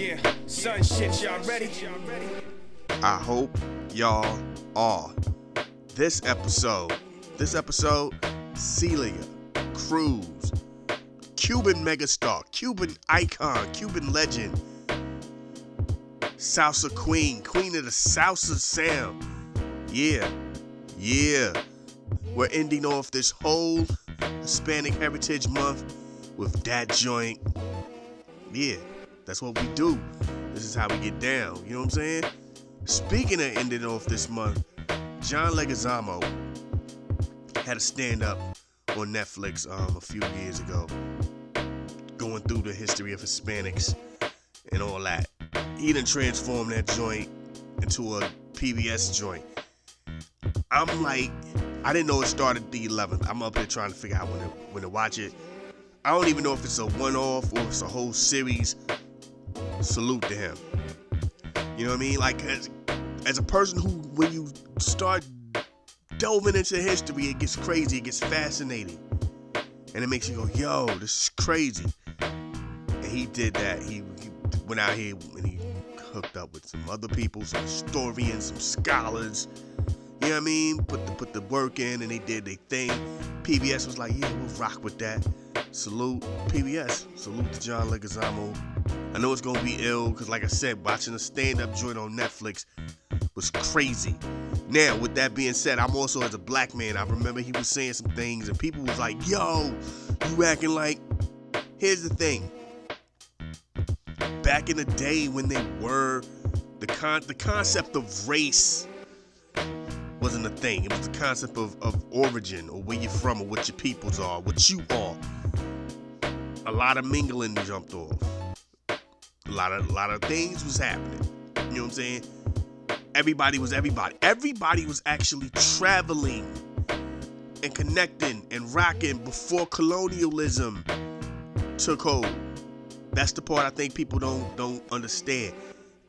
Yeah, son shit, y'all ready? I hope y'all are. This episode, Celia Cruz, Cuban megastar, Cuban icon, Cuban legend, Salsa queen of the Salsa sound. Yeah. We're ending off this whole Hispanic Heritage Month with that joint. Yeah, that's what we do. This is how we get down. You know what I'm saying? Speaking of ending off this month, John Leguizamo had a stand-up on Netflix a few years ago, going through the history of Hispanics and all that. He done transformed that joint into a PBS joint. I'm like, I didn't know it started the 11th. I'm up here trying to figure out when to watch it. I don't even know if it's a one-off or if it's a whole series. Salute to him. You know what I mean? Like, as a person who, when you start delving into history, it gets crazy, it gets fascinating. And it makes you go, yo, this is crazy. And he did that. He went out here and he hooked up with some other people, some historians, some scholars. You know what I mean? Put the work in, and they did their thing. PBS was like, yeah, we'll rock with that. Salute PBS. Salute to John Leguizamo. I know it's gonna be ill, because like I said, watching a stand-up joint on Netflix was crazy. Now, with that being said, I'm also, as a black man, I remember he was saying some things, and people was like, yo, you acting like... Here's the thing. Back in the day when they were... The concept of race wasn't a thing. It was the concept of origin, or where you're from, or what your peoples are, what you are. A lot of mingling jumped off. A lot of things was happening. You know what I'm saying? Everybody was everybody. Everybody was actually traveling and connecting and rocking before colonialism took hold. That's the part I think people don't understand.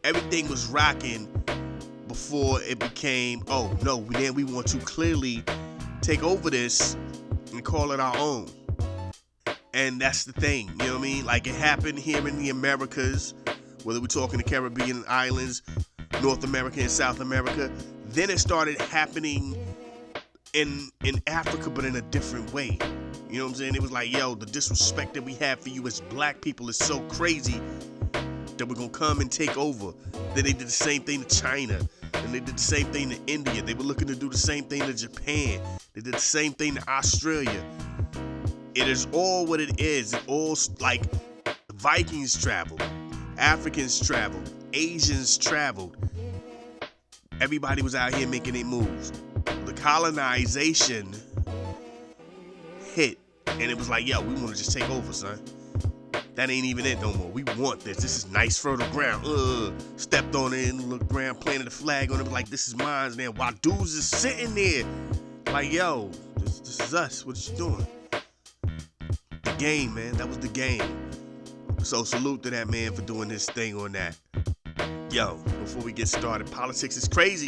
Everything was rocking before it became, oh no, then we want to clearly take over this and call it our own. And that's the thing, you know what I mean? Like, it happened here in the Americas, whether we're talking the Caribbean islands, North America and South America. Then it started happening in Africa, but in a different way. You know what I'm saying? It was like, yo, the disrespect that we have for you as black people is so crazy that we're gonna come and take over. Then they did the same thing to China, and they did the same thing to India. They were looking to do the same thing to Japan. They did the same thing to Australia. It is all what it is. It all, like, Vikings traveled, Africans traveled, Asians traveled. Everybody was out here making their moves. The colonization hit, and it was like, yo, we want to just take over, son. That ain't even it no more. We want this. This is nice fertile ground. Stepped on it and looked around, planted a flag on it, like, this is mine. And then while dudes is sitting there, like, yo, this is us. What you doing? The game, man. That was the game. So salute to that man for doing his thing on that. Yo, before we get started, politics is crazy.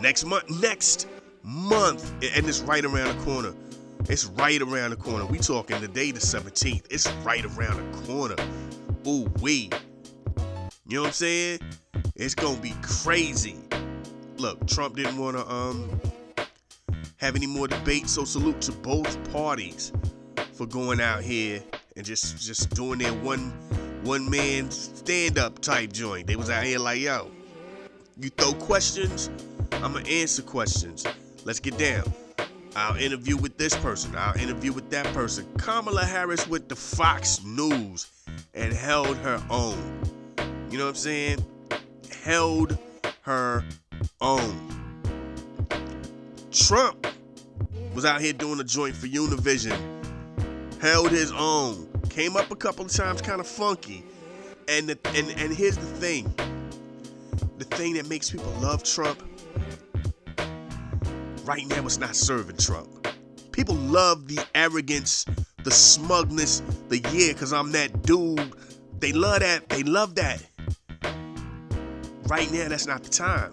Next month, and it's right around the corner. It's right around the corner. We talking today the 17th. It's right around the corner. Ooh wee. You know what I'm saying? It's gonna be crazy. Look, Trump didn't want to have any more debate, so salute to both parties for going out here and just doing their one man stand-up type joint. They was out here like, yo, you throw questions, I'ma answer questions. Let's get down. I'll interview with this person. I'll interview with that person. Kamala Harris went to Fox News and held her own. You know what I'm saying? Held her own. Trump was out here doing a joint for Univision. Held his own. Came up a couple of times kind of funky. And here's the thing. The thing that makes people love Trump right now is not serving Trump. People love the arrogance, the smugness, the yeah, because I'm that dude. They love that. They love that. Right now, that's not the time.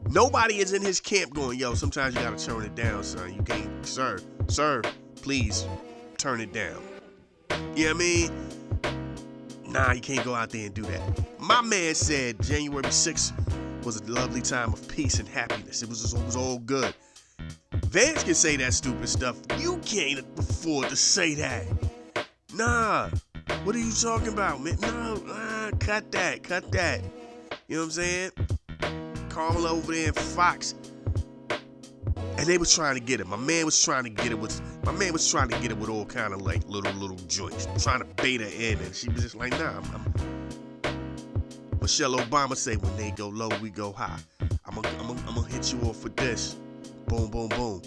Nobody is in his camp going, yo, sometimes you got to turn it down, son. You can't, sir, please turn it down. You know what I mean? Nah, you can't go out there and do that. My man said January 6th was a lovely time of peace and happiness. It was all good. Vance can say that stupid stuff. You can't afford to say that. Nah. What are you talking about, man? No, cut that. You know what I'm saying? Carmela over there in Fox. And they was trying to get it. My man was trying to get it with all kind of like little joints. Trying to bait her in. And she was just like, nah, Michelle Obama say, when they go low, we go high. I'm gonna hit you off with this. Boom, boom, boom.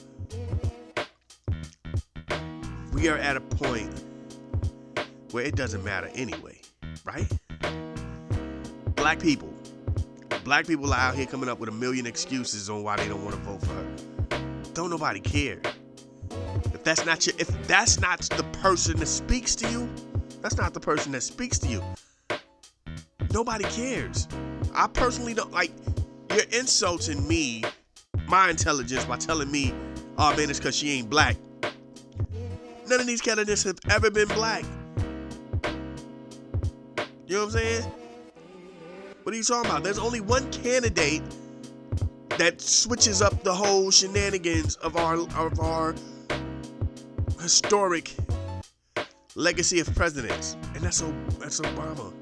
We are at a point where it doesn't matter anyway, right? Black people are out here coming up with a million excuses on why they don't want to vote for her. Don't nobody care. If that's not the person that speaks to you, that's not the person that speaks to you. Nobody cares. I personally don't like. You're insulting me, my intelligence, by telling me, oh man, it's because she ain't black. None of these candidates have ever been black. You know what I'm saying? What are you talking about? There's only one candidate that switches up the whole shenanigans of our historic legacy of presidents, and that's Obama.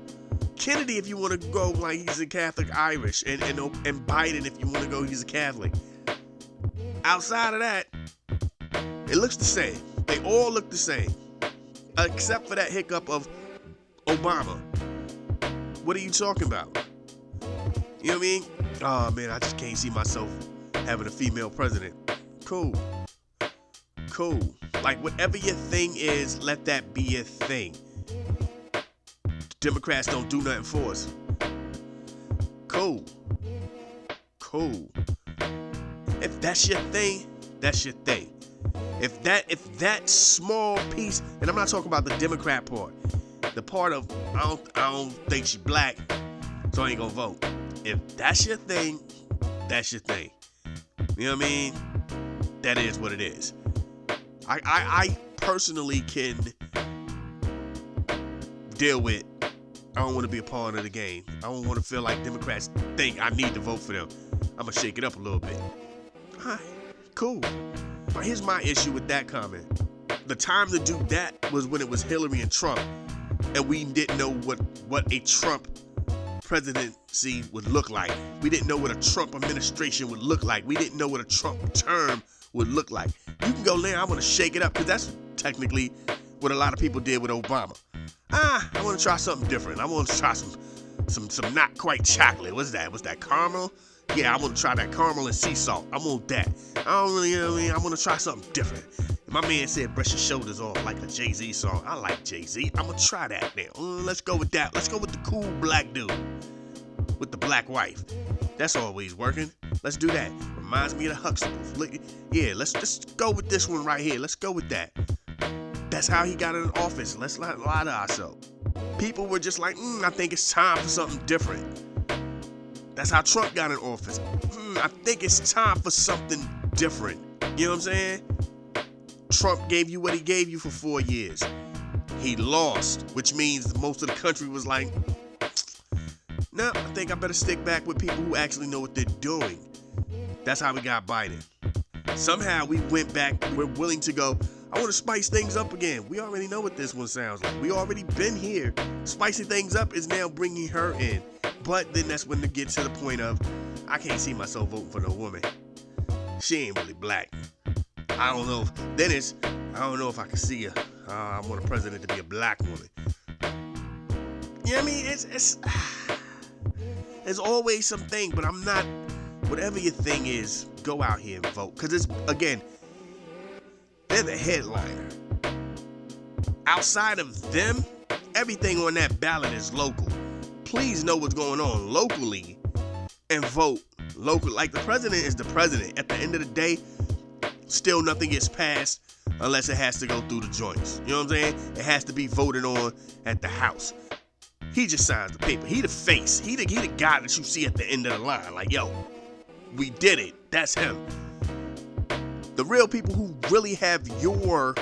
Kennedy, if you want to go like he's a Catholic Irish, and Biden, if you want to go he's a Catholic. Outside of that, it looks the same. They all look the same, except for that hiccup of Obama. What are you talking about? You know what I mean? Oh man, I just can't see myself having a female president. Cool. Like whatever your thing is, let that be your thing. Democrats don't do nothing for us. Cool. If that's your thing, that's your thing. If that small piece, and I'm not talking about the Democrat part, the part of I don't think she black, so I ain't gonna vote. If that's your thing, that's your thing. You know what I mean? That is what it is. I personally can deal with, I don't want to be a part of the game. I don't want to feel like Democrats think I need to vote for them. I'm going to shake it up a little bit. All right, cool. But here's my issue with that comment. The time to do that was when it was Hillary and Trump, and we didn't know what a Trump presidency would look like. We didn't know what a Trump administration would look like. We didn't know what a Trump term would look like. You can go there, I want to shake it up, because that's technically what a lot of people did with Obama. I want to try something different. I want to try some not quite chocolate. What's that? What's that, caramel? Yeah, I want to try that caramel and sea salt. I want that. I don't really, you know what I mean? I want to try something different. My man said brush your shoulders off like a Jay-Z song. I like Jay-Z. I'm going to try that now. Let's go with that. Let's go with the cool black dude with the black wife. That's always working. Let's do that. Reminds me of the Huxtables. Yeah, let's just go with this one right here. Let's go with that. That's how he got in office. Let's not lie to ourselves. People were just like, I think it's time for something different. That's how Trump got in office. I think it's time for something different. You know what I'm saying? Trump gave you what he gave you for 4 years. He lost, which means most of the country was like, no, I think I better stick back with people who actually know what they're doing. That's how we got Biden. Somehow we went back, we're willing to go, I want to spice things up again. We already know what this one sounds like. We already been here. Spicing things up is now bringing her in. But then that's when it gets to the point of, I can't see myself voting for no woman. She ain't really black. I don't know. I don't know if I can see her. I want a president to be a black woman. You know what I mean? It's there's always something, but I'm not, whatever your thing is, go out here and vote. Because it's, again, they're the headliner. Outside of them, everything on that ballot is local. Please know what's going on locally and vote local. Like, the president is the president. At the end of the day, still nothing gets passed unless it has to go through the joints. You know what I'm saying? It has to be voted on at the House. He just signs the paper. He the face. He the guy that you see at the end of the line. Like, yo, we did it. That's him. The real people who really have your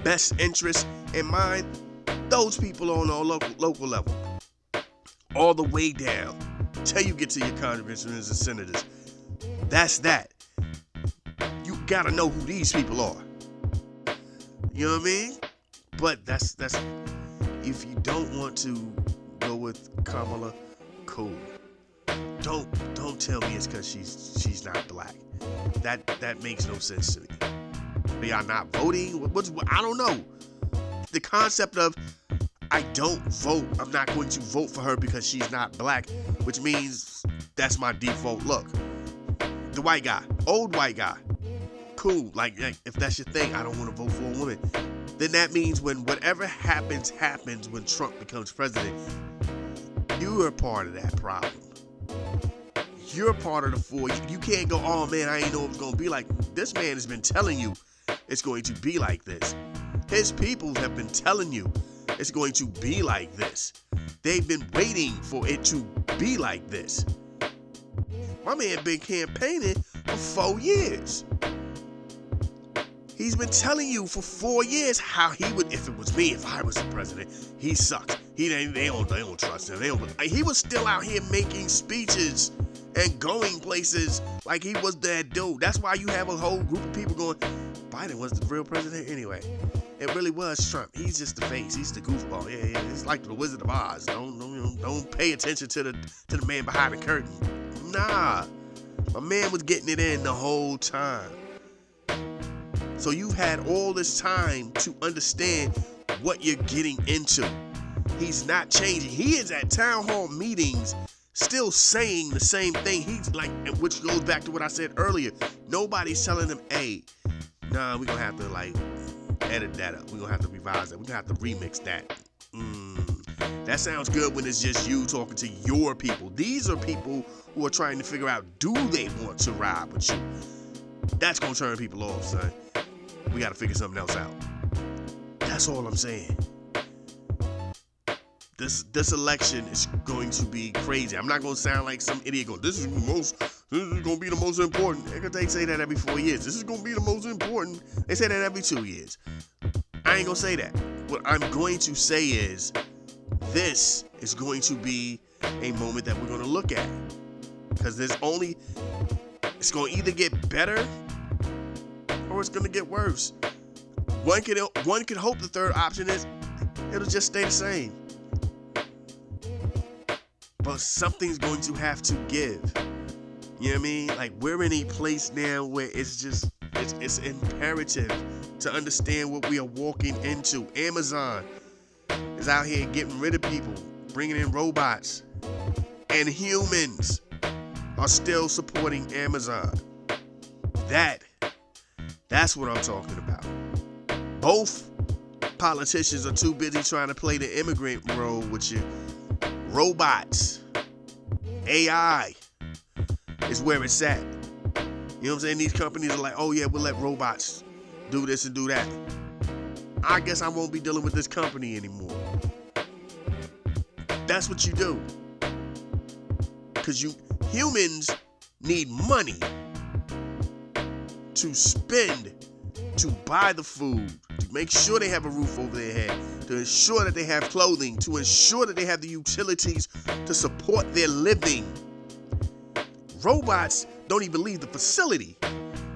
best interest in mind, those people on a local level. all the way down till you get to your congressmen and senators. That's that. You gotta know who these people are. You know what I mean? But that's if you don't want to go with Kamala, cool. Don't tell me it's because she's not black. That makes no sense to me. They are not voting. I don't know. The concept of I don't vote. I'm not going to vote for her because she's not black, which means that's my default look. The white guy, old white guy, cool. Like if that's your thing, I don't want to vote for a woman. Then that means when whatever happens when Trump becomes president, you are part of that problem. You're part of the four. You can't go, oh man, I ain't know it was going to be like. This man has been telling you it's going to be like this. His people have been telling you it's going to be like this. They've been waiting for it to be like this. My man been campaigning for 4 years. He's been telling you for 4 years how he would, if it was me, if I was the president, he sucked. They don't trust him. He was still out here making speeches and going places like he was that dude. That's why you have a whole group of people going, Biden was the real president anyway. It really was Trump. He's just the face. He's the goofball. Yeah. It's like the Wizard of Oz. Don't pay attention to the man behind the curtain. Nah, my man was getting it in the whole time. So you've had all this time to understand what you're getting into. He's not changing. He is at town hall meetings still saying the same thing. He's like, which goes back to what I said earlier. Nobody's telling him, hey, nah, we're going to have to like edit that up. We're going to have to revise that. We're going to have to remix that. That sounds good when it's just you talking to your people. These are people who are trying to figure out, do they want to ride with you? That's going to turn people off, son. We got to figure something else out. That's all I'm saying. This election is going to be crazy. I'm not going to sound like some idiot going, this is going to be the most important. They say that every 4 years. This is going to be the most important. They say that every 2 years. I ain't going to say that. What I'm going to say is this is going to be a moment that we're going to look at. Because it's going to either get better or it's going to get worse. One could hope the third option is it'll just stay the same. But something's going to have to give. You know what I mean? Like, we're in a place now where it's imperative to understand what we are walking into. Amazon is out here getting rid of people, bringing in robots, and humans are still supporting Amazon. That's what I'm talking about. Both politicians are too busy trying to play the immigrant role with you. Robots, AI is where it's at. You know what I'm saying? These companies are like, oh yeah, we'll let robots do this and do that. I guess I won't be dealing with this company anymore. That's what you do. Because humans need money to spend, to buy the food, to make sure they have a roof over their head, to ensure that they have clothing, to ensure that they have the utilities to support their living. Robots don't even leave the facility.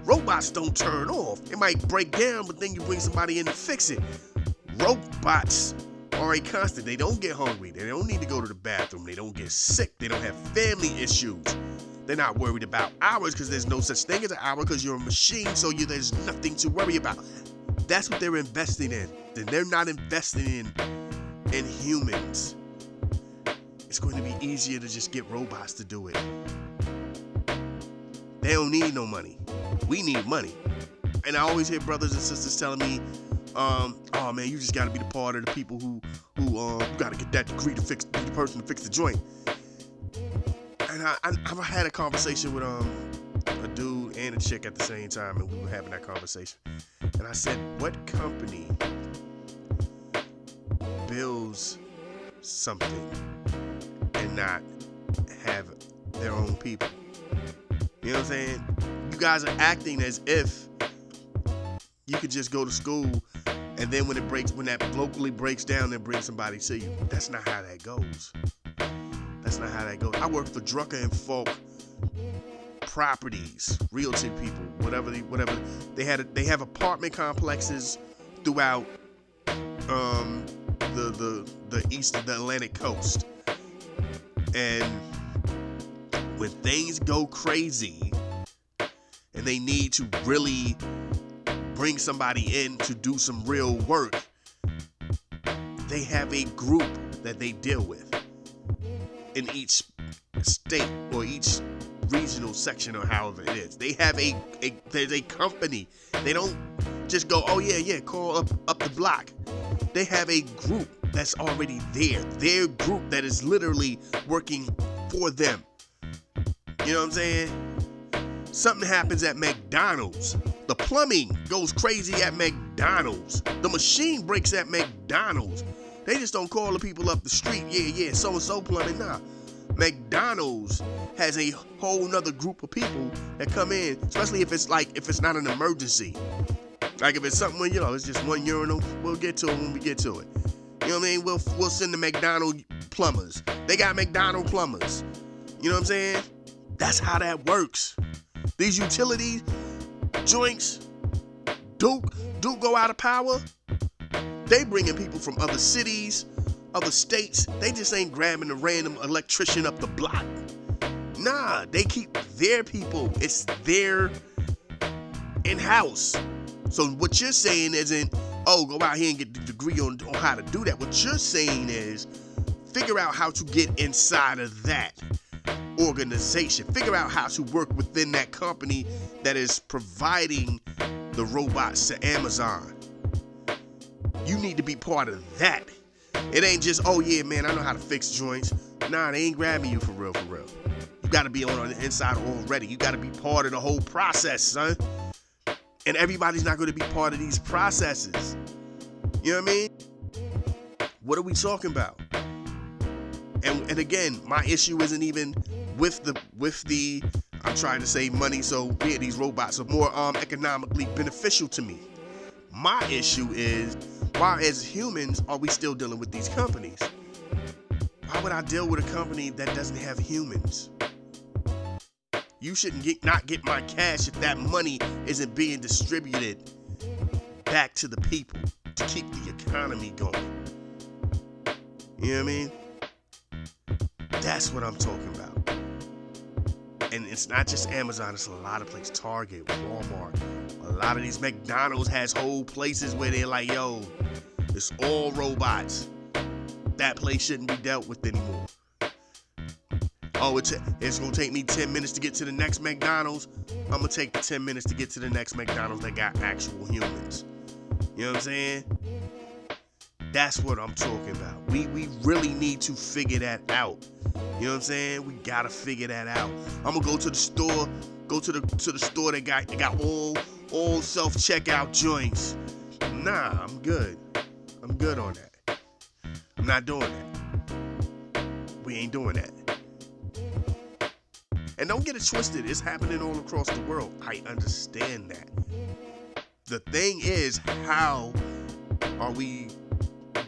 Robots don't turn off. It might break down, but then you bring somebody in to fix it. Robots are a constant. They don't get hungry. They don't need to go to the bathroom. They don't get sick. They don't have family issues. They're not worried about hours because there's no such thing as an hour because you're a machine, so there's nothing to worry about. That's what they're investing in. Then they're not investing in humans. It's going to be easier to just get robots to do it. They don't need no money. We need money. And I always hear brothers and sisters telling me, oh man, you just got to be the part of the people who got to get that degree to be the person to fix the joint. And I've had a conversation with a dude and a chick at the same time, and we were having that conversation. And I said, what company builds something and not have their own people? You know what I'm saying? You guys are acting as if you could just go to school and then when that locally breaks down, then bring somebody to you. That's not how that goes. That's not how that goes. I work for Drucker and Folk Properties, realty people, whatever. They have apartment complexes throughout the east of the Atlantic coast. And when things go crazy and they need to really bring somebody in to do some real work, they have a group that they deal with in each state or each regional section or however it is. They have there's a company. They don't just go, oh yeah, call up the block. They have a group that's already there. Their group that is literally working for them. You know what I'm saying? Something happens at McDonald's. The plumbing goes crazy at McDonald's. The machine breaks at McDonald's. They just don't call the people up the street, yeah, so-and-so plumbing. Nah. McDonald's has a whole nother group of people that come in, especially if it's not an emergency. Like if it's something where, it's just one urinal, we'll get to it when we get to it. You know what I mean? We'll send the McDonald's plumbers. They got McDonald's plumbers. You know what I'm saying? That's how that works. These utility joints, Duke go out of power. They bringing people from other cities, other states. They just ain't grabbing a random electrician up the block. Nah, they keep their people. It's their in-house. So what you're saying isn't, go out here and get the degree on how to do that. What you're saying is figure out how to get inside of that organization. Figure out how to work within that company that is providing the robots to Amazon. You need to be part of that. It ain't just, oh yeah, man, I know how to fix joints. Nah, they ain't grabbing you for real. You gotta be on the inside already. You gotta be part of the whole process, son. And everybody's not gonna be part of these processes. You know what I mean? What are we talking about? And again, my issue isn't even with the I'm trying to save money, so yeah, these robots are more economically beneficial to me. My issue is, why as humans are we still dealing with these companies? Why would I deal with a company that doesn't have humans? You shouldn't not get my cash if that money isn't being distributed back to the people to keep the economy going. You know what I mean? That's what I'm talking about. And it's not just Amazon, it's a lot of places. Target, Walmart. A lot of these McDonald's has whole places where they're like, yo, it's all robots. That place shouldn't be dealt with anymore. Oh, it's going to take me 10 minutes to get to the next McDonald's. I'm going to take the 10 minutes to get to the next McDonald's that got actual humans. You know what I'm saying? That's what I'm talking about. We really need to figure that out. You know what I'm saying? We gotta figure that out. I'm gonna go to the store, to the store that got all self-checkout joints. Nah, I'm good. I'm good on that. I'm not doing that. We ain't doing that. And don't get it twisted, it's happening all across the world. I understand that. The thing is, how are we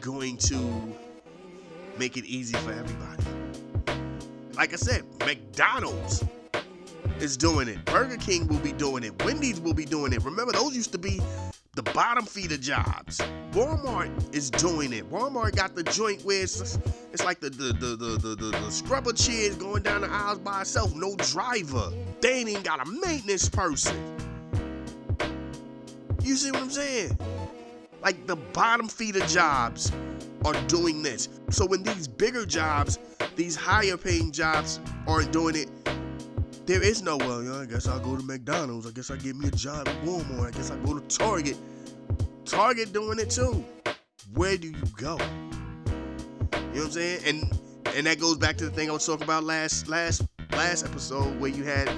going to make it easy for everybody? Like I said, McDonald's is doing it. Burger King will be doing it. Wendy's will be doing it. Remember, those used to be the bottom feeder jobs. Walmart is doing it. Walmart got the joint where it's like the scrubber chairs going down the aisles by itself. No driver. They ain't even got a maintenance person. You see what I'm saying? Like the bottom feeder jobs are doing this. So when these bigger jobs, these higher paying jobs aren't doing it, there is no, I guess I'll go to McDonald's. I guess I'll get me a job at Walmart. I guess I'll go to Target. Target doing it too. Where do you go? You know what I'm saying? And that goes back to the thing I was talking about last episode, where you had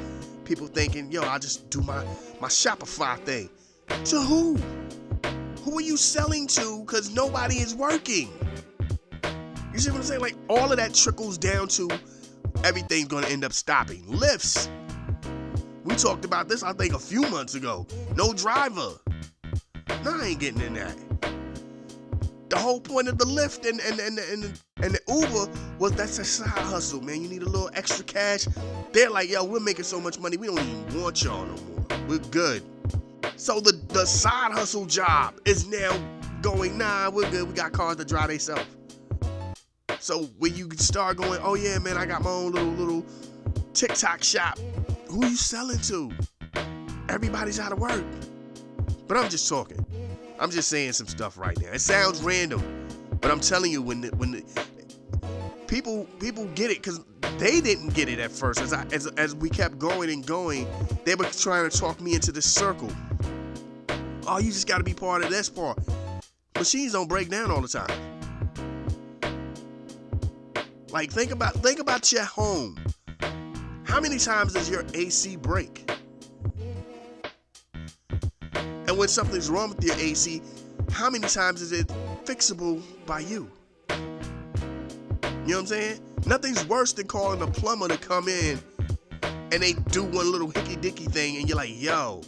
people thinking, I'll just do my Shopify thing. To who? Who are you selling to? Because nobody is working. You see what I'm saying? Like, all of that trickles down to everything's going to end up stopping. Lifts. We talked about this, I think, a few months ago. No driver. No, I ain't getting in that. The whole point of the Lyft and the Uber was that's a side hustle, man. You need a little extra cash. They're like, yo, we're making so much money, we don't even want y'all no more. We're good. So the side hustle job is now going, nah, we're good. We got cars to drive themselves. So when you start going, oh yeah, man, I got my own little TikTok shop. Who you selling to? Everybody's out of work. But I'm just talking. I'm just saying some stuff right now. It sounds random, but I'm telling you, when the people get it, because they didn't get it at first. As we kept going and going, they were trying to talk me into this circle. Oh, you just got to be part of this part. Machines don't break down all the time. Like think about your home. How many times does your AC break? And when something's wrong with your AC, how many times is it fixable by you? You know what I'm saying? Nothing's worse than calling a plumber to come in and they do one little hicky-dicky thing and you're like, yo,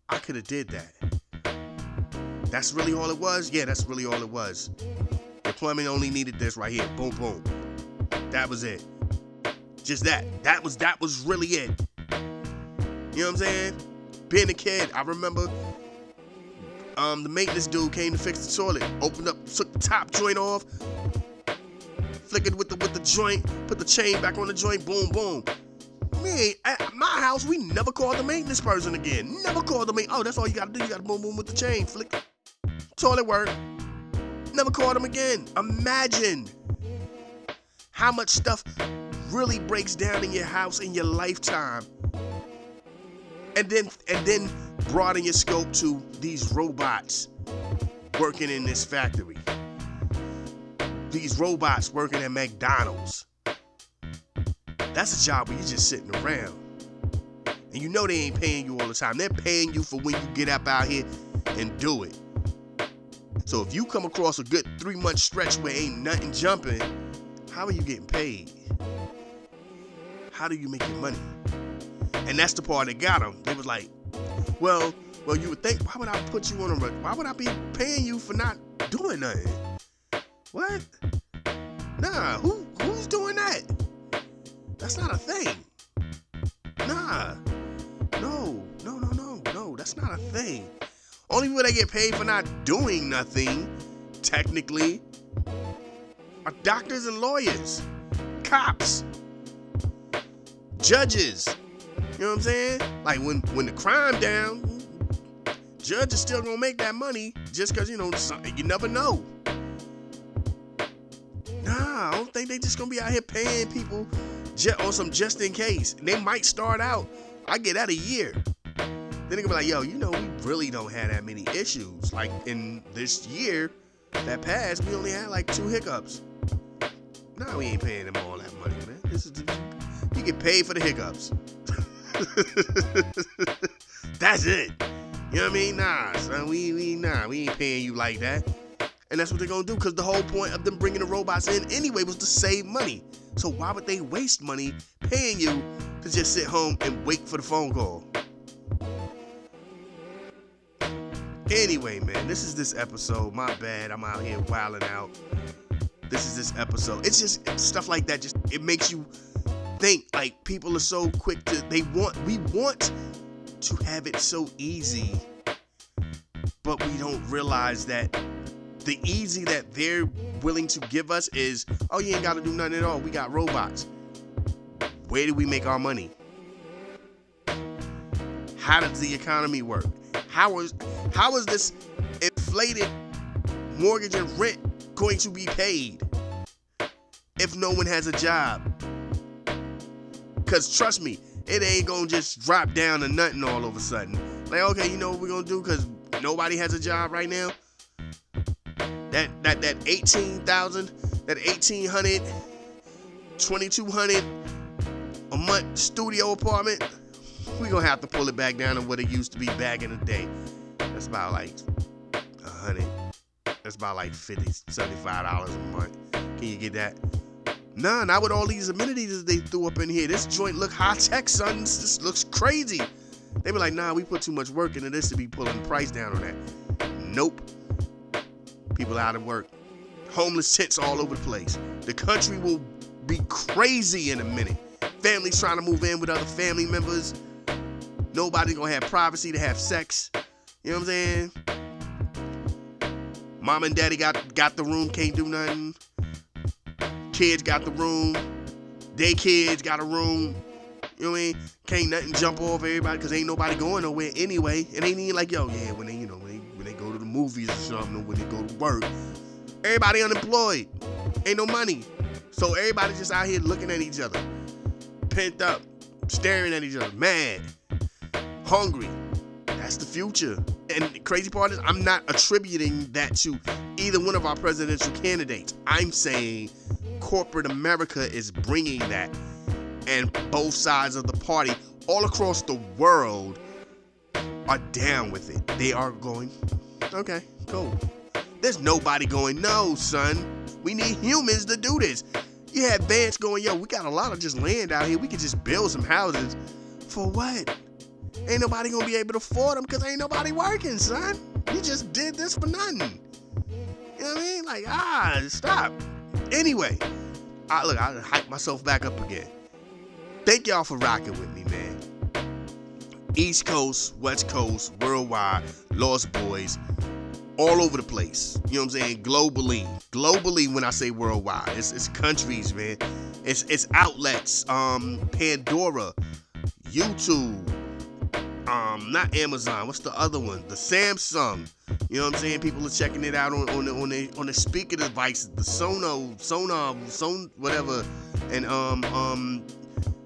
I could have did that. That's really all it was? Yeah, that's really all it was. The plumbing only needed this right here. Boom, boom. That was it. Just that. That was really it. You know what I'm saying? Being a kid, I remember the maintenance dude came to fix the toilet. Opened up, took the top joint off, flickered with the joint, put the chain back on the joint, boom, boom. Me, at my house, we never called the maintenance person again. Never called the maintenance. Oh, that's all you gotta do. You gotta boom, boom with the chain. Flick. Toilet work. Never called them again. Imagine how much stuff really breaks down in your house in your lifetime. And then broaden your scope to these robots working in this factory. These robots working at McDonald's. That's a job where you're just sitting around. And you know they ain't paying you all the time. They're paying you for when you get up out here and do it. So if you come across a good 3-month stretch where ain't nothing jumping, how are you getting paid? How do you make your money? And that's the part that got them. They was like, well, you would think, why would I put you on a, why would I be paying you for not doing nothing? What? Nah, who's doing that? That's not a thing. Nah, no, that's not a thing. Only people that get paid for not doing nothing, technically, are doctors and lawyers, cops, judges. You know what I'm saying? Like when the crime down, judge is still gonna make that money just because, you know, you never know. Nah, I don't think they just gonna be out here paying people on some just in case. And they might start out, I get that a year. Then they gonna be like, yo, you know, we really don't have that many issues. Like in this year that passed, we only had like 2 hiccups. Nah, we ain't paying them all that money, man. You get paid for the hiccups. That's it. You know what I mean? Nah, son, we ain't paying you like that. And that's what they're gonna do, because the whole point of them bringing the robots in anyway was to save money. So why would they waste money paying you to just sit home and wait for the phone call? Anyway, man, this is this episode. My bad, I'm out here wilding out. This is this episode. It's just stuff like that. Just it makes you think. Like, people are so quick to we want to have it so easy, but we don't realize that the easy that they're willing to give us is, oh, you ain't got to do nothing at all. We got robots. Where do we make our money? How does the economy work? How is this inflated mortgage and rent going to be paid if no one has a job? Because trust me, it ain't going to just drop down to nothing all of a sudden. Like, okay, you know what we're going to do because nobody has a job right now? That 18,000, that 1,800, 2,200 a month studio apartment, we're going to have to pull it back down to what it used to be back in the day. That's about like 100. That's about like $50, $75 a month. Can you get that? Nah, not with all these amenities that they threw up in here. This joint look high-tech, son. This looks crazy. They be like, nah, we put too much work into this to be pulling the price down on that. Nope. People out of work. Homeless tits all over the place. The country will be crazy in a minute. Families trying to move in with other family members. Nobody gonna have privacy to have sex. You know what I'm saying? Mom and daddy got the room, can't do nothing. Kids got the room. They kids got a room. You know what I mean? Can't nothing jump off everybody because ain't nobody going nowhere anyway. It ain't even like, yo, yeah, when they go to the movies or something, or when they go to work, everybody unemployed. Ain't no money. So everybody just out here looking at each other. Pent up. Staring at each other. Mad. Hungry. That's the future. And the crazy part is I'm not attributing that to either one of our presidential candidates. I'm saying corporate America is bringing that. And both sides of the party all across the world are down with it. They are going, okay, cool. There's nobody going, no, son. We need humans to do this. You had bands going, yo, we got a lot of just land out here. We could just build some houses. For what? Ain't nobody gonna be able to afford them because ain't nobody working, son. You just did this for nothing. You know what I mean? Like, stop. Anyway, I hype myself back up again. Thank y'all for rocking with me, man. East Coast, West Coast, worldwide, Lost Boys, all over the place. You know what I'm saying? Globally. Globally, when I say worldwide, it's countries, man. It's outlets. Pandora, YouTube. Not Amazon. What's the other one? The Samsung. You know what I'm saying? People are checking it out on the speaker devices, the Sonar, whatever, and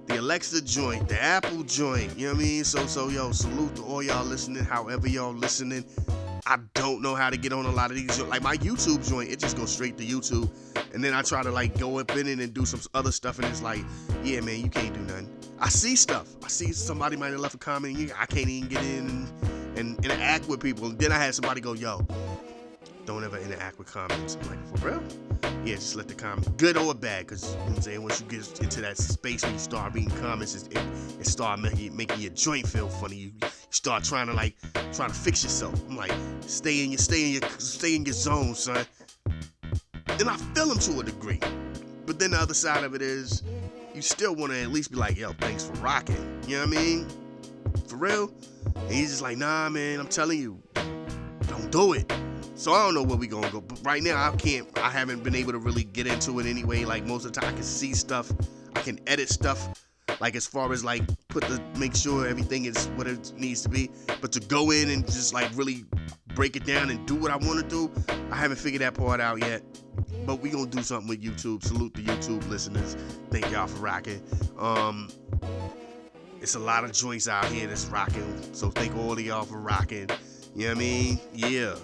the Alexa joint, the Apple joint. You know what I mean? So yo, salute to all y'all listening. However y'all listening, I don't know how to get on a lot of these. Like my YouTube joint, it just goes straight to YouTube, and then I try to like go up in it and do some other stuff, and it's like, yeah, man, you can't do nothing. I see stuff. I see somebody might have left a comment, and I can't even get in and interact with people. And then I had somebody go, yo, don't ever interact with comments. I'm like, for real? Yeah, just let the comments, good or bad, because you know what I'm saying, once you get into that space where you start reading comments, it start making your joint feel funny. You start trying to fix yourself. I'm like, stay in your zone, son. And I feel them to a degree. But then the other side of it is, you still want to at least be like, yo, thanks for rocking. You know what I mean? For real? And he's just like, nah, man, I'm telling you, don't do it. So I don't know where we gonna go. But right now, I haven't been able to really get into it anyway. Like most of the time, I can see stuff. I can edit stuff. Like as far as like make sure everything is what it needs to be. But to go in and just like really break it down and do what I want to do, I haven't figured that part out yet. But we gonna do something with YouTube. Salute the YouTube listeners. Thank y'all for rocking. It's a lot of joints out here that's rocking. So thank all of y'all for rocking. You know what I mean? Yeah.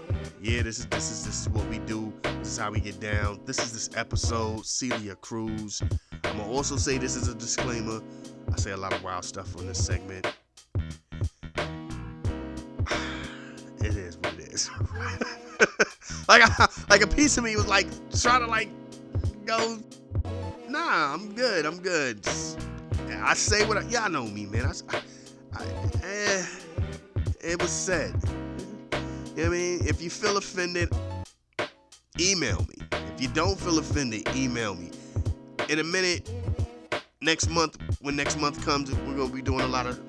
This is what we do. This is how we get down. This is this episode. Celia Cruz. I'm gonna also say this is a disclaimer. I say a lot of wild stuff on this segment. It is what it is. like a piece of me was like trying to like go, nah, I'm good. I say what y'all know me, man. It was said. You know what I mean? If you feel offended, email me. If you don't feel offended, email me. In a minute, next month, when next month comes, we're gonna be doing a lot of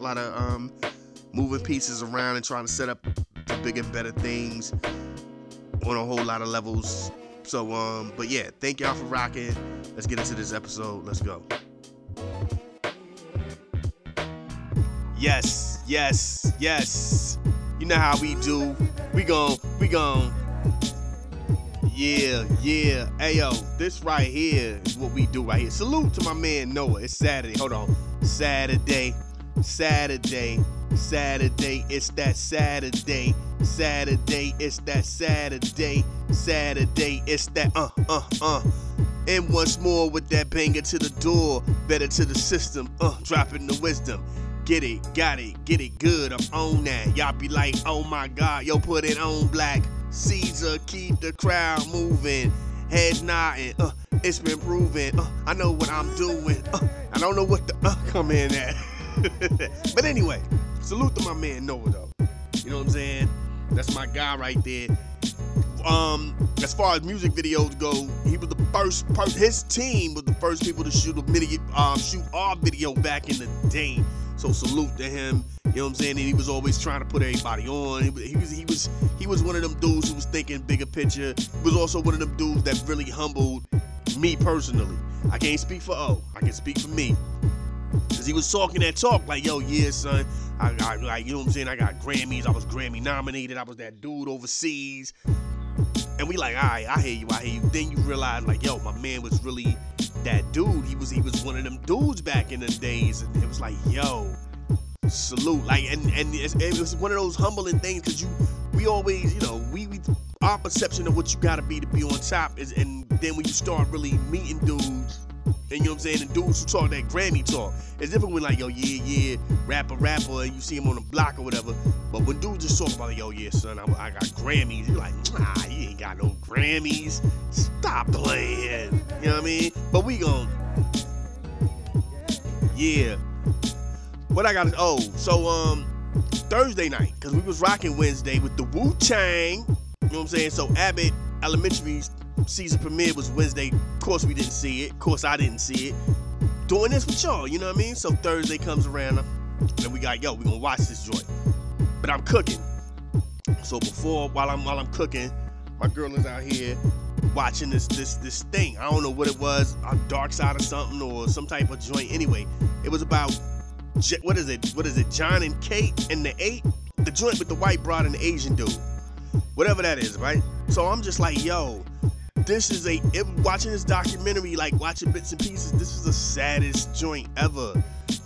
moving pieces around and trying to set up for bigger and better things on a whole lot of levels. So but yeah, thank y'all for rocking. Let's get into this episode. Let's go. Yes. You know how we do. We gon' Yeah. Hey yo, this right here is what we do right here. Salute to my man Knowa. It's Saturday. Hold on. Saturday. It's that Saturday. It's that Saturday. It's that And once more with that banger to the door. Better to the system. Dropping the wisdom. Get it, got it, get it good, I'm on that. Y'all be like, oh my God, yo, put it on blackceezar, keep the crowd moving, heads nodding, it's been proven, I know what I'm doing, I don't know what the come in at. But anyway, salute to my man Knowa though, you know what I'm saying? That's my guy right there. as far as music videos go, he was the first his team was the first people to shoot our video back in the day. So salute to him. You know what I'm saying? And he was always trying to put everybody on. He was one of them dudes who was thinking bigger picture. He was also one of them dudes that really humbled me personally. I can't speak for O. I can speak for me. Cause he was talking that talk like, yo, yeah, son, I like, you know what I'm saying? I got Grammys. I was Grammy nominated. I was that dude overseas. And we like, all right, I hear you. Then you realize like, yo, my man was really that dude. He was one of them dudes back in the days. And it was like, yo, salute. Like, and it was one of those humbling things because we always, you know, we our perception of what you gotta be to be on top is, and then when you start really meeting dudes, and you know what I'm saying, the dudes who talk that Grammy talk, it's different when like, yo, yeah, rapper, and you see him on the block or whatever. But when dudes just talk about like, yo, yeah, son, I got Grammys, you're like, nah, you ain't got no Grammys. Stop playing. You know what I mean? But we gon', yeah. What I got is, so Thursday night, because we was rocking Wednesday with the Wu-Tang. You know what I'm saying? So Abbott Elementary's season premiere was Wednesday. Of course we didn't see it. Of course I didn't see it. Doing this with y'all, you know what I mean? So Thursday comes around and we got, yo, we gonna watch this joint. But I'm cooking. So while I'm cooking, my girl is out here watching this thing. I don't know what it was, a Dark Side or something, or some type of joint. Anyway, it was about, what is it, John and Kate and the 8? The joint with the white broad and the Asian dude. Whatever that is, right? So I'm just like, yo, watching this documentary, like watching bits and pieces, this is the saddest joint ever.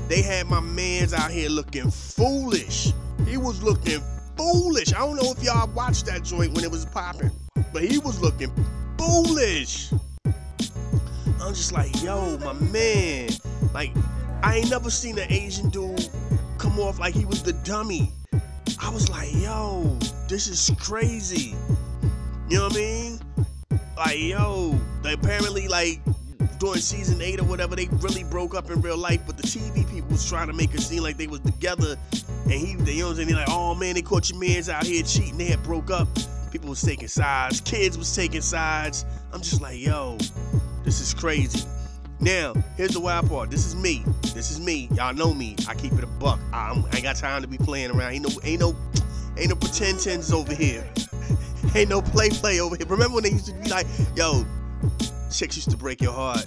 They had my mans out here looking foolish. He was looking foolish. I don't know if y'all watched that joint when it was popping, but he was looking foolish. I'm just like, yo, my man. Like, I ain't never seen an Asian dude come off like he was the dummy. I was like, yo, this is crazy. You know what I mean? Like, yo, they apparently, like, during season 8 or whatever, they really broke up in real life, but the TV people was trying to make it seem like they was together, and you know what I'm saying? They're like, oh man, they caught your mans out here cheating, they had broke up. People was taking sides, kids was taking sides. I'm just like, yo, this is crazy. Now, here's the wild part. This is me. Y'all know me. I keep it a buck. I ain't got time to be playing around. Ain't no pretend tens over here. Ain't no play over here. Remember when they used to be like, yo, chicks used to break your heart.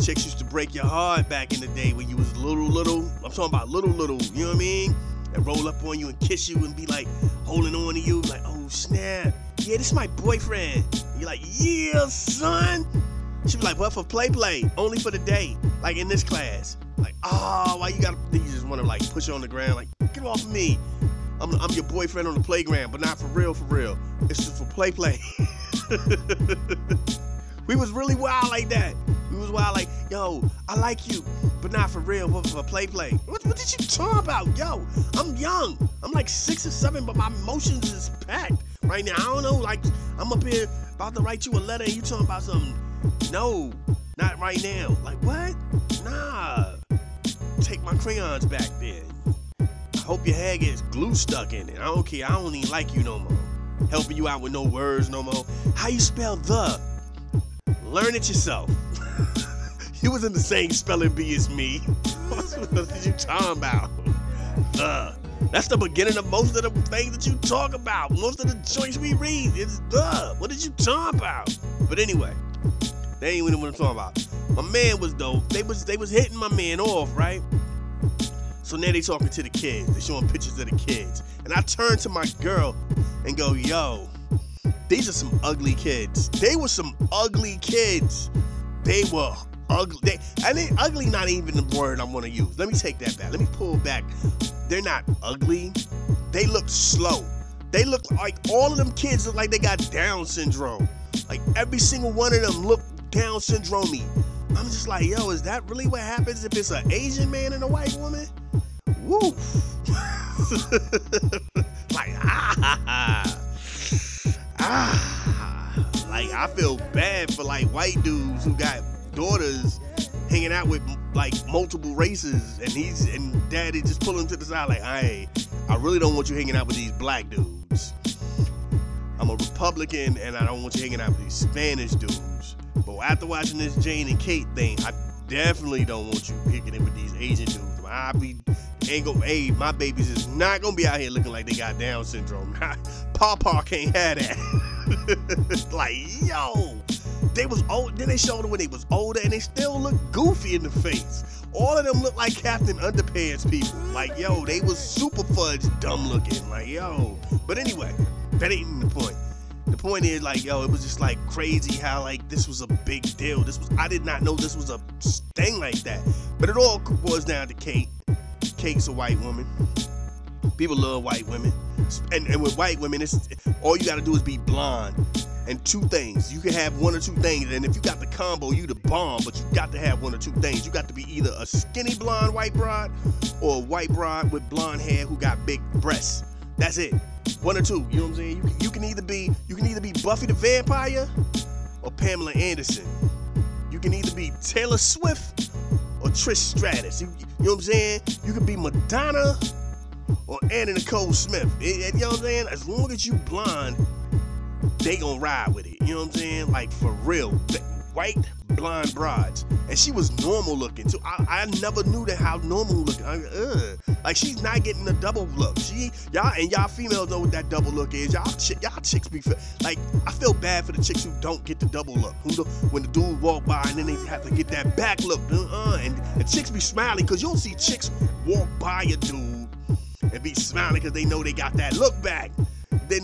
Chicks used to break your heart back in the day when you was little. I'm talking about little, you know what I mean? And roll up on you and kiss you and be like holding on to you like, oh snap. Yeah, this is my boyfriend. And you're like, yeah, son. She was like, what, for play? Only for the day. Like in this class. Like, why you just want to like push her on the ground? Like, get off of me. I'm your boyfriend on the playground, but not for real. It's just for play. We was really wild like that. We was wild like, yo, I like you, but not for real, but for play. What did you talk about? Yo, I'm young. I'm like 6 or 7, but my emotions is packed right now. I don't know, like, I'm up here about to write you a letter and you talking about something. No, not right now. Like, what? Nah. Take my crayons back then. I hope your hair gets glue stuck in it. I don't care. I don't even like you no more. Helping you out with no words no more. How you spell the? Learn it yourself. You was in the same spelling bee as me. What did you talking about? That's the beginning of most of the things that you talk about. Most of the joints we read is the. What did you talk about? But anyway, they ain't even what I'm talking about. My man was dope. They was hitting my man off, right? So now they talking to the kids. They showing pictures of the kids. And I turned to my girl and go, yo, these are some ugly kids. They were some ugly kids. They were ugly. Ugly not even the word I want to use. Let me take that back. Let me pull back. They're not ugly. They look slow. They look like all of them kids look like they got Down syndrome. Like every single one of them look Down syndrome-y. I'm just like, yo, is that really what happens if it's an Asian man and a white woman? Woo. Like, like I feel bad for like white dudes who got daughters hanging out with like multiple races, and daddy just pulling to the side like, hey, I really don't want you hanging out with these black dudes. I'm a Republican and I don't want you hanging out with these Spanish dudes. But after watching this Jane and Kate thing, I definitely don't want you kicking it with these Asian dudes. My babies is not gonna be out here looking like they got Down syndrome. Pawpaw can't have that. Like, yo, they was old. Then they showed them when they was older, and they still look goofy in the face. All of them look like Captain Underpants people. Like, yo, they was super fudge dumb looking. Like, yo. But anyway, that ain't the point. The point is, like, yo, it was just like crazy how like this was a big deal. I did not know this was a thing like that. But it all boils down to Kate. Kate's a white woman. People love white women. And with white women, all you gotta do is be blonde. And two things. You can have one or two things. And if you got the combo, you the bomb, but you got to have one or two things. You got to be either a skinny blonde white broad or a white broad with blonde hair who got big breasts. That's it. One or two. You know what I'm saying? You can either be Buffy the Vampire or Pamela Anderson. You can either be Taylor Swift or Trish Stratus. You know what I'm saying? You can be Madonna or Anna Nicole Smith. You know what I'm saying? As long as you blonde, they gonna ride with it. You know what I'm saying? Like, for real. White blonde broads. And she was normal looking too. I never knew that how normal looking. Like, she's not getting a double look. Y'all females know what that double look is. Y'all chicks be like, I feel bad for the chicks who don't get the double look. When the dude walk by and then they have to get that back look. And the chicks be smiling because you'll see chicks walk by a dude and be smiling because they know they got that look back. Then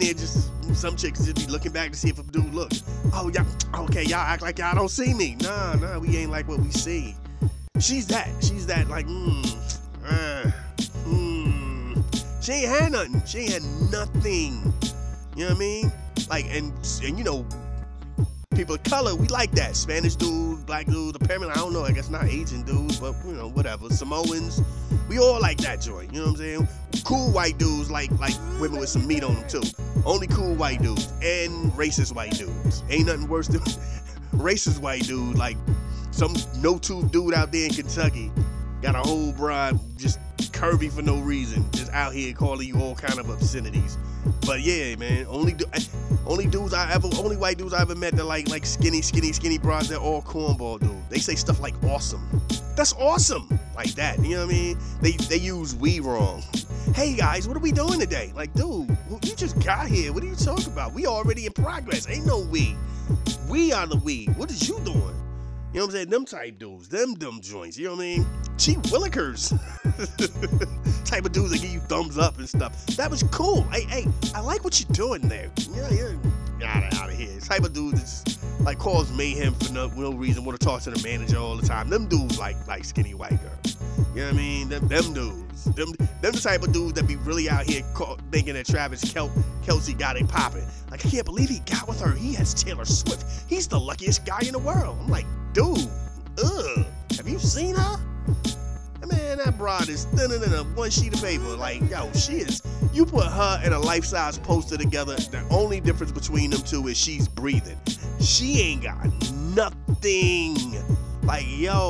some chicks just be looking back to see if a dude looks. Oh, y'all act like y'all don't see me. Nah, we ain't like what we see. She's that like, She ain't had nothing. She ain't had nothing. You know what I mean? Like, and you know, people of color, we like that. Spanish dudes, black dudes, apparently, I don't know, I guess not Asian dudes, but, you know, whatever. Samoans, we all like that joint, you know what I'm saying? Cool white dudes like women with some meat on them, too. Only cool white dudes and racist white dudes. Ain't nothing worse than racist white dude, like some no-tooth dude out there in Kentucky. Got a whole broad, just curvy for no reason, just out here calling you all kind of obscenities. But yeah, man, only white dudes I ever met that like skinny broads. They're all cornball dudes. They say stuff like awesome. That's awesome, like that. You know what I mean? They use we wrong. Hey guys, what are we doing today? Like, dude, you just got here. What are you talking about? We already in progress. Ain't no we. We are the we. What is you doing? You know what I'm saying? Them type dudes, them joints, you know what I mean? Cheap willikers. Type of dudes that give you thumbs up and stuff. That was cool. Hey, I like what you're doing there. Yeah. Out of here. Type of dudes that just, like, cause mayhem for no reason, want to talk to the manager all the time. Them dudes like skinny white girls. You know what I mean? Them dudes. Them the type of dudes that be really out here thinking that Travis Kelce got it popping. Like, I can't believe he got with her. He has Taylor Swift. He's the luckiest guy in the world. I'm like, dude, have you seen her? Man, that broad is thinner than a one sheet of paper. Like, yo, she is. You put her and a life-size poster together, the only difference between them two is she's breathing. She ain't got nothing. Like, yo,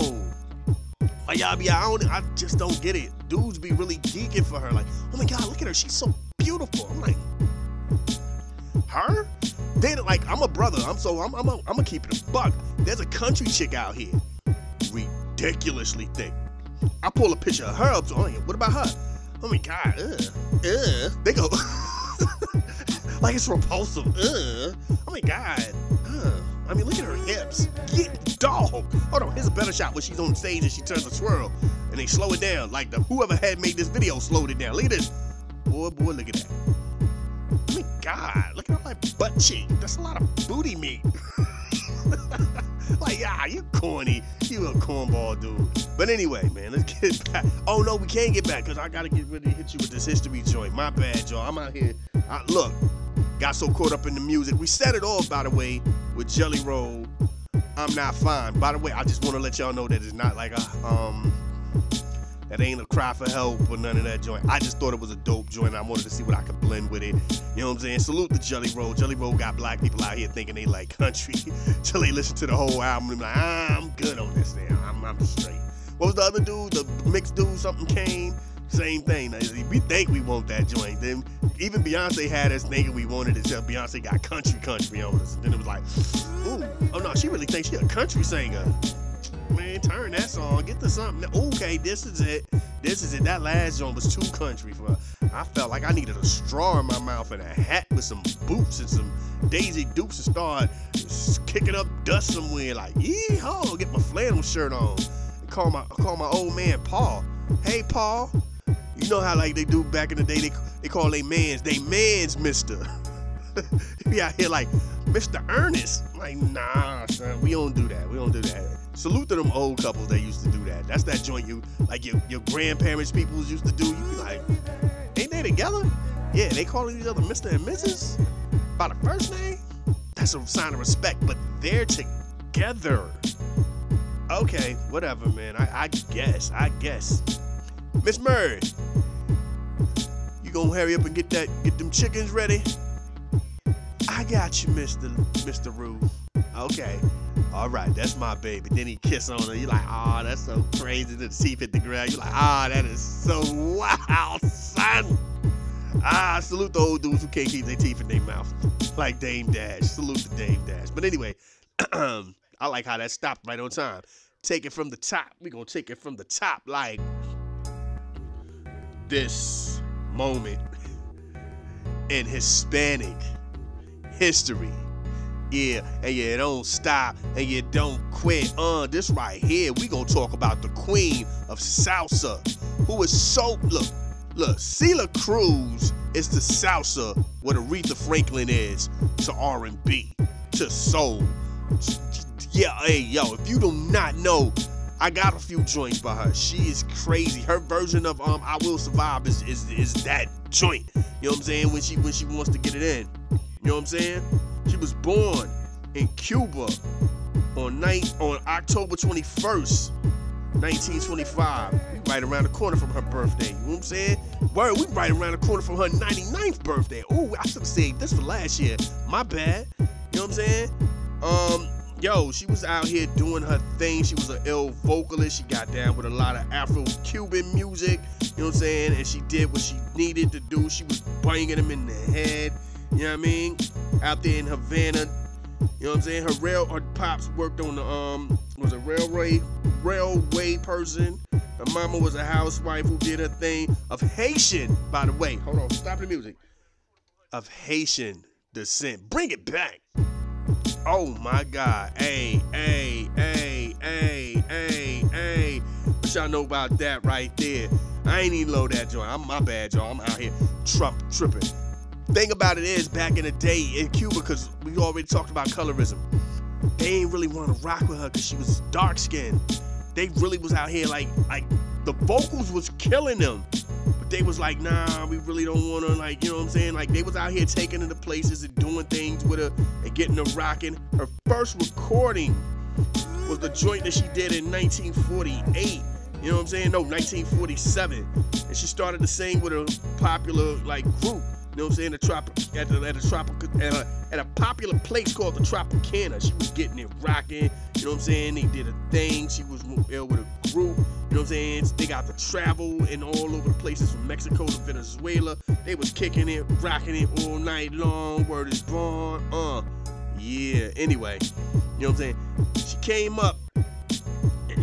like, y'all be, I just don't get it. Dudes be really geeking for her. Like, oh my God, look at her. She's so beautiful. I'm like, her? Then, like, I'm a brother. I'm gonna keep it a buck. There's a country chick out here, ridiculously thick. I pull a picture of her up to, what about her? Oh my God, they go, like it's repulsive, oh my God, I mean, look at her hips, dog. Hold on, here's a better shot when she's on stage and she turns a swirl, and they slow it down, like whoever had made this video slowed it down. Look at this, boy, look at that. Oh my God, look at my butt cheek, that's a lot of booty meat. Like, you corny. You a cornball dude. But anyway, man, let's get back. Oh, no, we can't get back because I got to get ready to hit you with this history joint. My bad, y'all. I'm out here. Look, got so caught up in the music. We set it off, by the way, with Jelly Roll, I'm Not Fine. By the way, I just want to let y'all know that it's not like that ain't a cry for help or none of that joint. I just thought it was a dope joint. I wanted to see what I could blend with it. You know what I'm saying? Salute to Jelly Roll. Jelly Roll got black people out here thinking they like country till they listen to the whole album and be like, I'm good on this now. I'm straight. What was the other dude? The mixed dude, something Kane? Same thing. We think we want that joint. Then even Beyonce had us thinking we wanted it till Beyonce got country on us. And then it was like, ooh, oh no, she really thinks she a country singer. Man, turn that song, get to something. Okay, this is it. That last joint was too country for her. I felt like I needed a straw in my mouth and a hat with some boots and some Daisy Dukes and start kicking up dust somewhere. Like, yee-haw, get my flannel shirt on. And call my old man Paul. Hey, Paul. You know how like they do back in the day, they call they mans mister. Be out here like, Mr. Ernest. Like, nah, son, we don't do that. Salute to them old couples that used to do that. That's that joint your grandparents peoples used to do. You be like, ain't they together? Yeah, they calling each other Mr. and Mrs. by the first name? That's a sign of respect, but they're together. Okay, whatever, man. I guess. Miss Murray, you gonna hurry up and get them chickens ready? I got you, Mr. Roo. Okay. All right, that's my baby. Then he kiss on her. You're like, oh, that's so crazy. The teeth hit the ground. You're like, that is so wild, son. Salute the old dudes who can't keep their teeth in their mouth. Like Dame Dash. Salute to Dame Dash. But anyway, I like how that stopped right on time. Take it from the top. We're going to take it from the top like this moment in Hispanic history. Yeah, and you don't stop and you don't quit. This right here, we gonna talk about the queen of salsa, who is so, look, Celia Cruz is the salsa what Aretha Franklin is to R&B, to soul. Yeah, hey, yo, if you do not know, I got a few joints by her. She is crazy. Her version of I Will Survive is that joint. You know what I'm saying? When she wants to get it in. You know what I'm saying? She was born in Cuba on October 21st, 1925. We right around the corner from her birthday. You know what I'm saying? Word, we right around the corner from her 99th birthday. Oh, I should have saved this for last year. My bad. You know what I'm saying? She was out here doing her thing. She was an ill vocalist. She got down with a lot of Afro-Cuban music. You know what I'm saying? And she did what she needed to do. She was banging them in the head. You know what I mean? Out there in Havana. You know what I'm saying? Her pops worked on the was a railway person. Her mama was a housewife who did her thing. Of Haitian, by the way. Hold on, stop the music. Of Haitian descent. Bring it back. Oh my God. Hey. What y'all know about that right there? I ain't even load that joint. My bad, y'all. I'm out here tripping. Thing about it is, back in the day in Cuba, because we already talked about colorism, they ain't really want to rock with her because she was dark skinned. They really was out here like the vocals was killing them, but they was like, nah, we really don't want to, like, you know what I'm saying? Like, they was out here taking her to places and doing things with her and getting her rocking. Her first recording was the joint that she did in 1948. You know what I'm saying? No, 1947. And she started to sing with a popular like group. You know what I'm saying? At a popular place called the Tropicana. She was getting it rocking. You know what I'm saying? They did a thing. She was ill with a group. You know what I'm saying? They got to travel and all over the places from Mexico to Venezuela. They was kicking it, rocking it all night long. Word is born. Yeah. Anyway, you know what I'm saying? She came up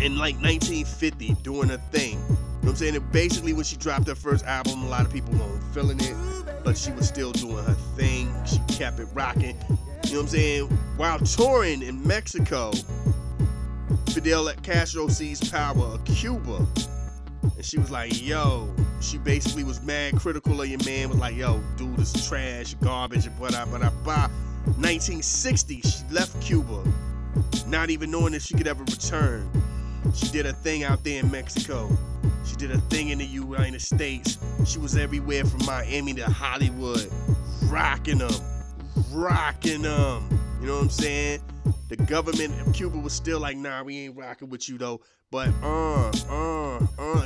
in like 1950 doing her thing. You know what I'm saying? And basically when she dropped her first album, a lot of people weren't feeling it, but she was still doing her thing. She kept it rocking. You know what I'm saying? While touring in Mexico, Fidel Castro seized power of Cuba. And she was like, yo, she basically was mad critical of your man, was like, yo, dude, this is trash, garbage, and blah, blah, blah, blah. 1960, she left Cuba, not even knowing if she could ever return. She did her thing out there in Mexico. She did her thing in the United States. She was everywhere from Miami to Hollywood, rocking them. You know what I'm saying? The government of Cuba was still like, nah, we ain't rocking with you though. But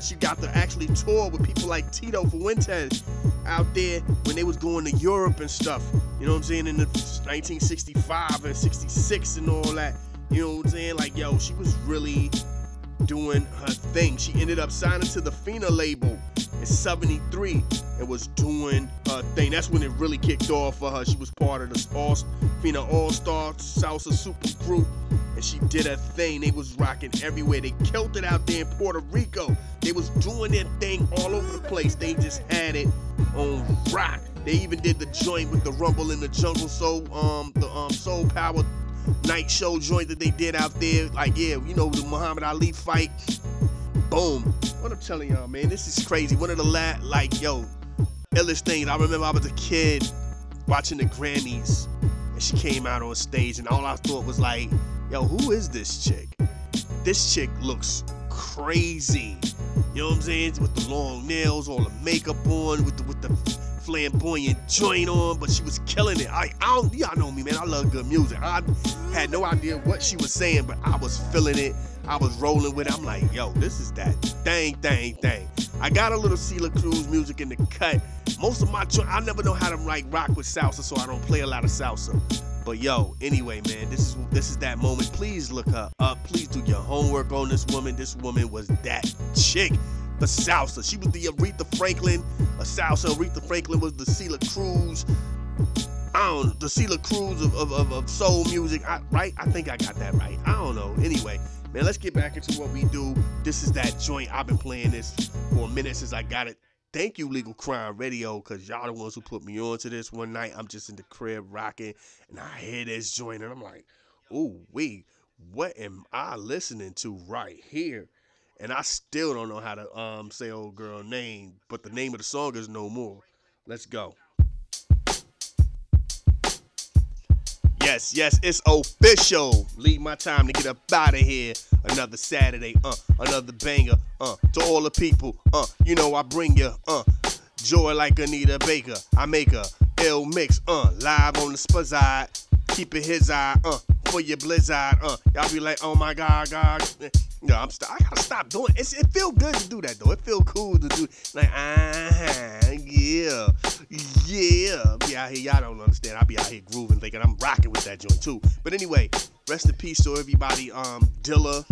she got to actually tour with people like Tito Fuentes out there when they was going to Europe and stuff. You know what I'm saying? In the 1965 and 66 and all that. You know what I'm saying? Like, yo, she was really doing her thing. She ended up signing to the Fina label in 73 and was doing her thing. That's when it really kicked off for her. She was part of the Fina All-Star Salsa super group, and she did her thing. They was rocking everywhere. They killed it out there in Puerto Rico. They was doing their thing all over the place. They just had it on rock. They even did the joint with the Rumble in the Jungle Soul, Soul Power night show joint that they did out there. Like, yeah, you know, the Muhammad Ali fight. Boom. What I'm telling y'all, man, this is crazy. One of the illest things. I remember I was a kid watching the Grammys, and she came out on stage, and all I thought was like, yo, who is this chick? This chick looks crazy. You know what I'm saying? With the long nails, all the makeup on, with the flamboyant joint on, but she was killing it. Y'all know me, man. I love good music. I had no idea what she was saying, but I was feeling it. I was rolling with it. I'm like, yo, this is that thing. I got a little Celia Cruz music in the cut. Most of my I never know how to rock with salsa, so I don't play a lot of salsa. But yo, anyway, man, this is that moment. Please look her up. Please do your homework on this woman. This woman was that chick for salsa. She was the Aretha Franklin of salsa. Aretha Franklin was the Celia Cruz. I don't know, the Celia Cruz of soul music, right? I think I got that right. I don't know. Anyway, man, let's get back into what we do. This is that joint. I've been playing this for a minute since I got it. Thank you, Legal Crime Radio, because y'all the ones who put me on to this. One night, I'm just in the crib rocking, and I hear this joint, and I'm like, ooh, wait, what am I listening to right here? And I still don't know how to say old girl name, but the name of the song is No More. Let's go. Yes, it's official. Leave my time to get up out of here. Another Saturday, another banger, to all the people, you know I bring you, joy like Anita Baker. I make a ill mix, live on the Spazzard. Keep it his eye, for your blizzard, y'all be like, oh my God. No, I gotta stop doing it. It feel good to do that though. It feel cool to do, like, yeah. Be out here, y'all don't understand. I be out here grooving, thinking I'm rocking with that joint too. But anyway, rest in peace to everybody. Dilla,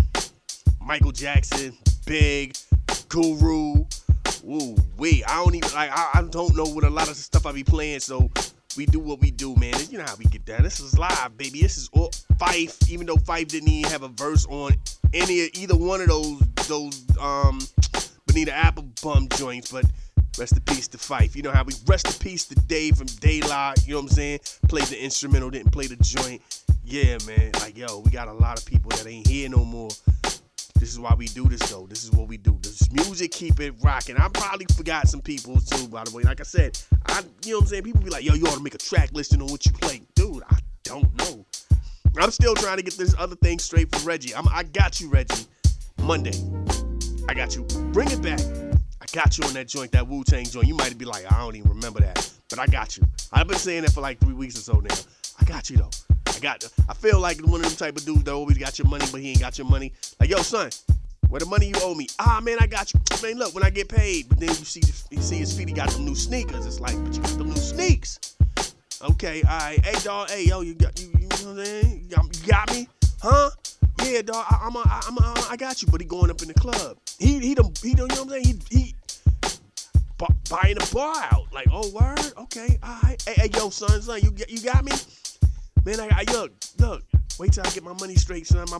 Michael Jackson, Big, Guru. Ooh, I don't even I don't know what a lot of the stuff I be playing, so we do what we do, man. You know how we get down. This is live, baby. This is all Fife, even though Fife didn't even have a verse on either one of those Bonita Applebum joints, but rest in peace to Fife. You know how we rest in peace to Dave from Daylight, you know what I'm saying? Played the instrumental, didn't play the joint. Yeah, man, like, yo, we got a lot of people that ain't here no more. This is why we do this, though. This is what we do. This music, keep it rocking. I probably forgot some people, too, by the way. Like I said, you know what I'm saying? People be like, yo, you ought to make a track listing on what you play. Dude, I don't know. I'm still trying to get this other thing straight for Reggie. I got you, Reggie. Monday. I got you. Bring it back. I got you on that joint, that Wu-Tang joint. You might be like, I don't even remember that. But I got you. I've been saying that for like 3 weeks or so now. I got you, though. I feel like one of them type of dudes that always got your money, but he ain't got your money. Like, yo, son, where the money you owe me? Man, I got you. Man, look, when I get paid. But then you see his feet, he got them new sneakers. It's like, but you got them new sneaks. Okay, all right. Hey, dog, hey, yo, you know what I'm saying? You got me? Huh? Yeah, dog, I got you. But he going up in the club. He you know what I'm saying? He buying a bar out. Like, oh, word? Okay, all right. Hey, yo, son, you got me? Man, look, wait till I get my money straight, son. My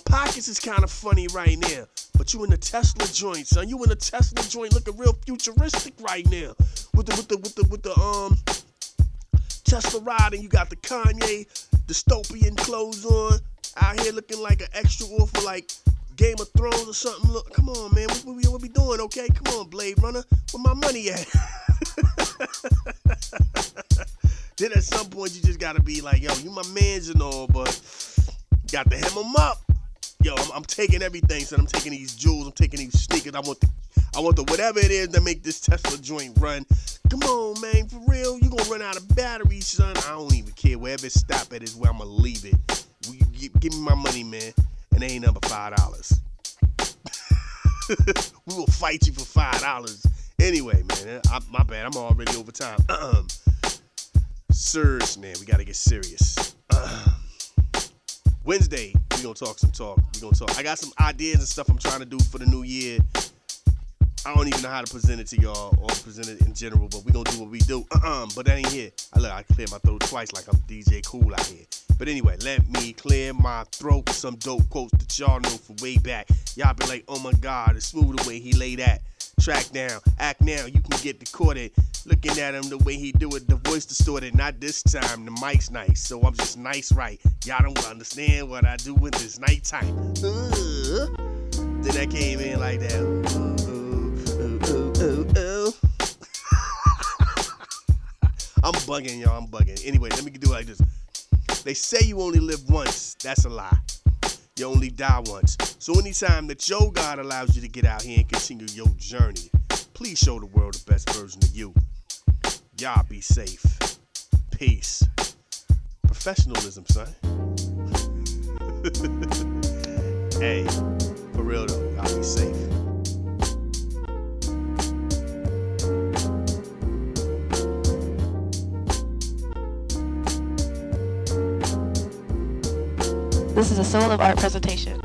pockets is kind of funny right now. But you in the Tesla joint, son. You in the Tesla joint looking real futuristic right now. With the Tesla ride, and you got the Kanye dystopian clothes on. Out here looking like an extra for like Game of Thrones or something. Look, come on, man. What we doing, okay? Come on, Blade Runner. Where my money at? Then at some point you just gotta be like, yo, you my mans and all, but you got to hem them up. Yo, I'm taking everything, son. I'm taking these jewels, I'm taking these sneakers. I want the whatever it is that make this Tesla joint run. Come on, man, for real. You gonna run out of batteries, son. I don't even care. Wherever it stop at is where I'm gonna leave it. Give me my money, man. And it ain't number $5. We will fight you for $5. Anyway, man, my bad. I'm already over time. Serious, man. We gotta get serious. Wednesday, We gonna talk some talk. We gonna talk. I got some ideas and stuff I'm trying to do for the new year. I don't even know how to present it to y'all or present it in general, but we gonna do what we do. But that ain't here. I cleared my throat twice like I'm DJ Cool out here. But anyway, let me clear my throat with some dope quotes that y'all know from way back. Y'all be like, oh my God, it's smooth the way he lay that track down. Act now, you can get decorded. Looking at him the way he do it, the voice distorted. Not this time, the mic's nice, so I'm just nice right. Y'all don't understand what I do with this nighttime. Then I came in like that. I'm bugging, y'all. I'm bugging. Anyway, let me do it like this. They say you only live once. That's a lie. You only die once. So anytime that your God allows you to get out here and continue your journey, please show the world the best version of you. Y'all be safe. Peace. Professionalism, son. Hey, for real though, y'all be safe. This is a Soul of Art presentation.